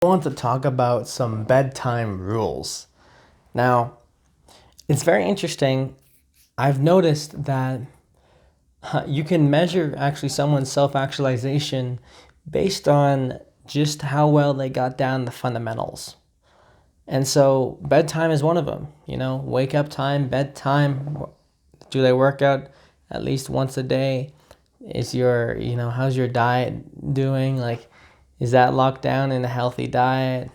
I want to talk about some bedtime rules. Now, it's very interesting. I've noticed that you can measure actually someone's self-actualization based on just how well they got down the fundamentals. And so bedtime is one of them, wake up time, bedtime. Do they work out at least once a day? How's your diet doing? Like, is that locked down in a healthy diet?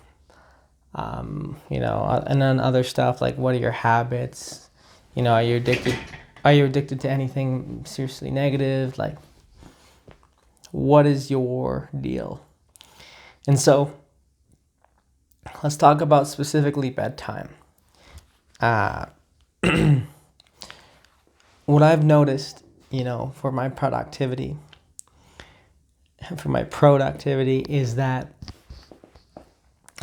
And then other stuff like what are your habits? Are you addicted? Are you addicted to anything seriously negative? Like, what is your deal? And so, let's talk about specifically bedtime. Uh, what I've noticed, for my productivity, is that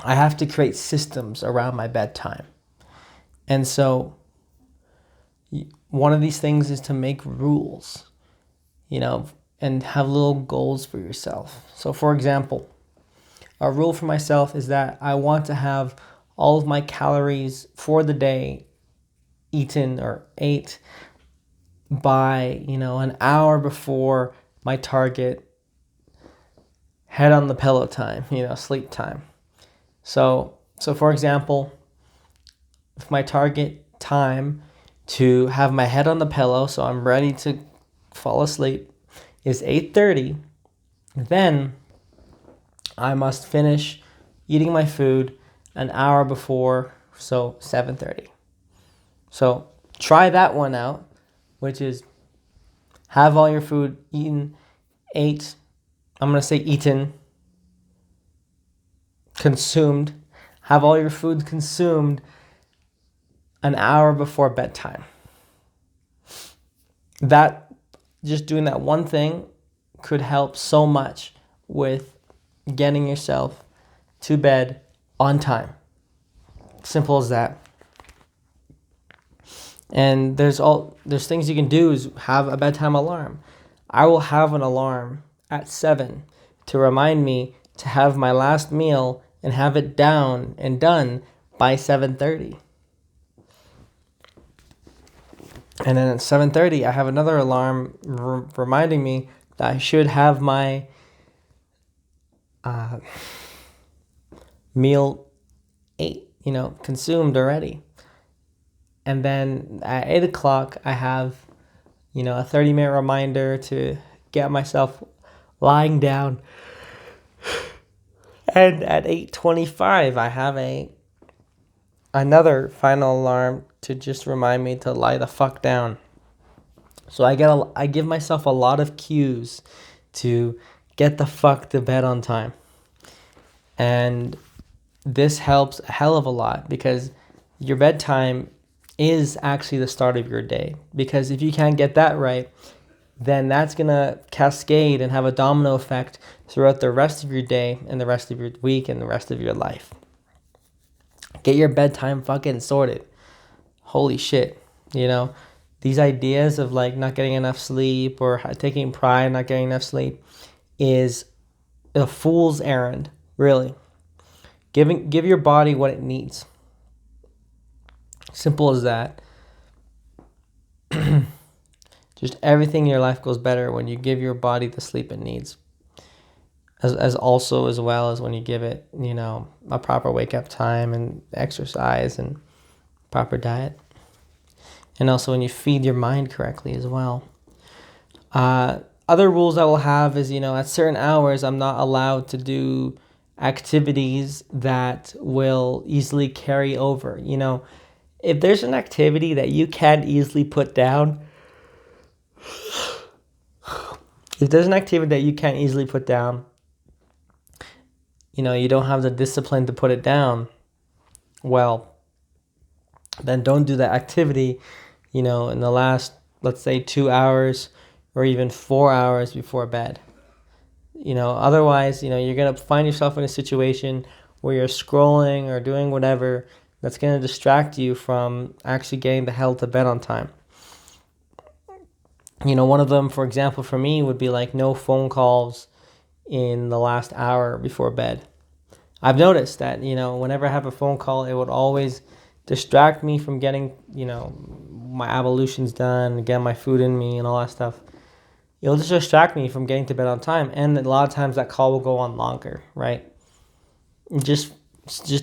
I have to create systems around my bedtime. And so one of these things is to make rules, and have little goals for yourself. So for example, a rule for myself is that I want to have all of my calories for the day eaten or ate by, an hour before my target head on the pillow time, sleep time. So for example, if my target time to have my head on the pillow so I'm ready to fall asleep is 8:30, then I must finish eating my food an hour before, so 7:30. So try that one out, which is have all your food eaten, consumed, have all your food consumed an hour before bedtime. That, just doing that one thing could help so much with getting yourself to bed on time. Simple as that. And there's things you can do is have a bedtime alarm. I will have an alarm at 7 to remind me to have my last meal and have it down and done by 7:30. And then at 7:30, I have another alarm reminding me that I should have my meal consumed already. And then at 8 o'clock, I have, a 30-minute reminder to get myself lying down. And at 8:25, I have another final alarm to just remind me to lie the fuck down. So I give myself a lot of cues to get the fuck to bed on time. And this helps a hell of a lot because your bedtime is actually the start of your day. Because if you can't get that right, then that's going to cascade and have a domino effect throughout the rest of your day and the rest of your week and the rest of your life. Get your bedtime fucking sorted. Holy shit. These ideas of like not getting enough sleep or taking pride in not getting enough sleep is a fool's errand, really. Give your body what it needs. Simple as that. Just everything in your life goes better when you give your body the sleep it needs. As well as when you give it, a proper wake up time and exercise and proper diet. And also when you feed your mind correctly as well. Other rules I will have is, at certain hours, I'm not allowed to do activities that will easily carry over. If there's an activity that you can't easily put down, you don't have the discipline to put it down, well, then don't do that activity, in the last, let's say 2 hours or even 4 hours before bed. Otherwise, you're going to find yourself in a situation where you're scrolling or doing whatever that's going to distract you from actually getting the hell to bed on time. One of them, for example, for me would be like no phone calls in the last hour before bed. I've noticed that, you know, whenever I have a phone call, it would always distract me from getting, you know, my ablutions done, getting my food in me and all that stuff. It'll just distract me from getting to bed on time. And a lot of times that call will go on longer, right? Just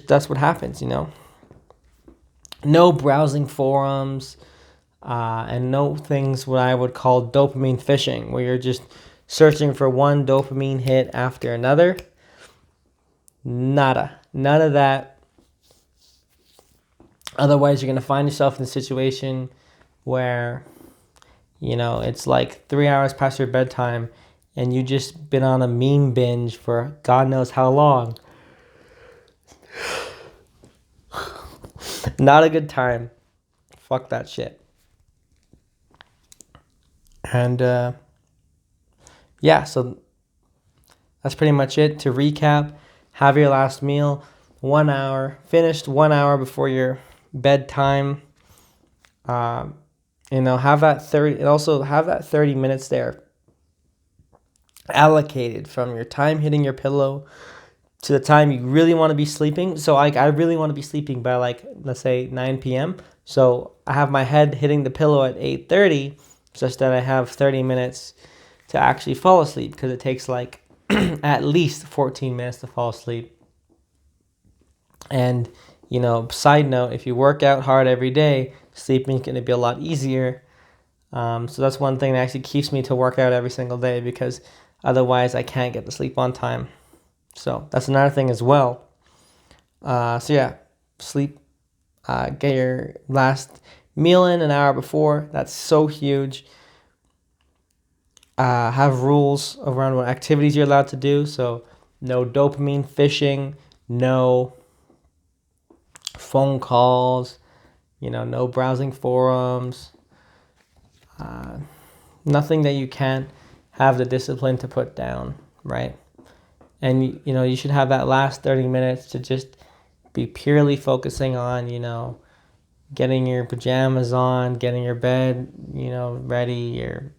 that's what happens, you know. No browsing forums, and no things what I would call dopamine fishing, where you're just searching for one dopamine hit after another. Nada. None of that. Otherwise, you're going to find yourself in a situation where, you know, it's like 3 hours past your bedtime and you just been on a meme binge for God knows how long. Not a good time. Fuck that shit. And yeah, so that's pretty much it. To recap, have your last meal 1 hour, finished 1 hour before your bedtime. You know, have that 30, and also have that 30 minutes there allocated from your time hitting your pillow to the time you really want to be sleeping. So I really want to be sleeping by, like, let's say 9 p.m. So I have my head hitting the pillow at 8:30, such that I have 30 minutes to actually fall asleep, because it takes like at least 14 minutes to fall asleep. And, you know, side note, if you work out hard every day, sleeping is going to be a lot easier. So that's one thing that actually keeps me to work out every single day, because otherwise I can't get to sleep on time. So that's another thing as well. So yeah, sleep, get your last meal in an hour before. That's so huge. Have rules around what activities you're allowed to do. So no dopamine fishing, no phone calls, you know, no browsing forums, nothing that you can't have the discipline to put down, right? And, you know, you should have that last 30 minutes to just be purely focusing on, you know, getting your pajamas on, getting your bed, you know, ready,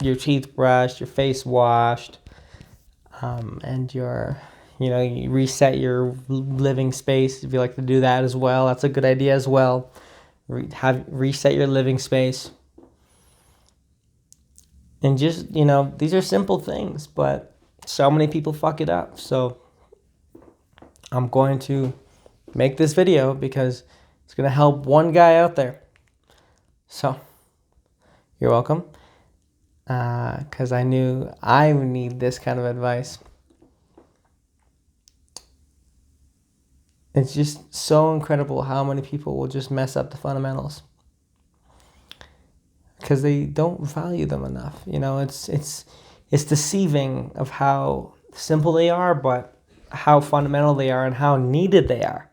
your teeth brushed, your face washed, and your, you know, you reset your living space if you like to do that as well. That's a good idea as well. Reset your living space. And just, you know, these are simple things, but so many people fuck it up. So I'm going to make this video because it's going to help one guy out there. So you're welcome. Because I knew I would need this kind of advice. It's just so incredible how many people will just mess up the fundamentals because they don't value them enough. You know, it's deceiving of how simple they are, but how fundamental they are and how needed they are.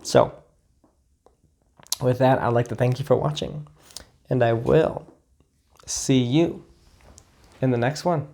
So, with that, I'd like to thank you for watching, and I will see you in the next one.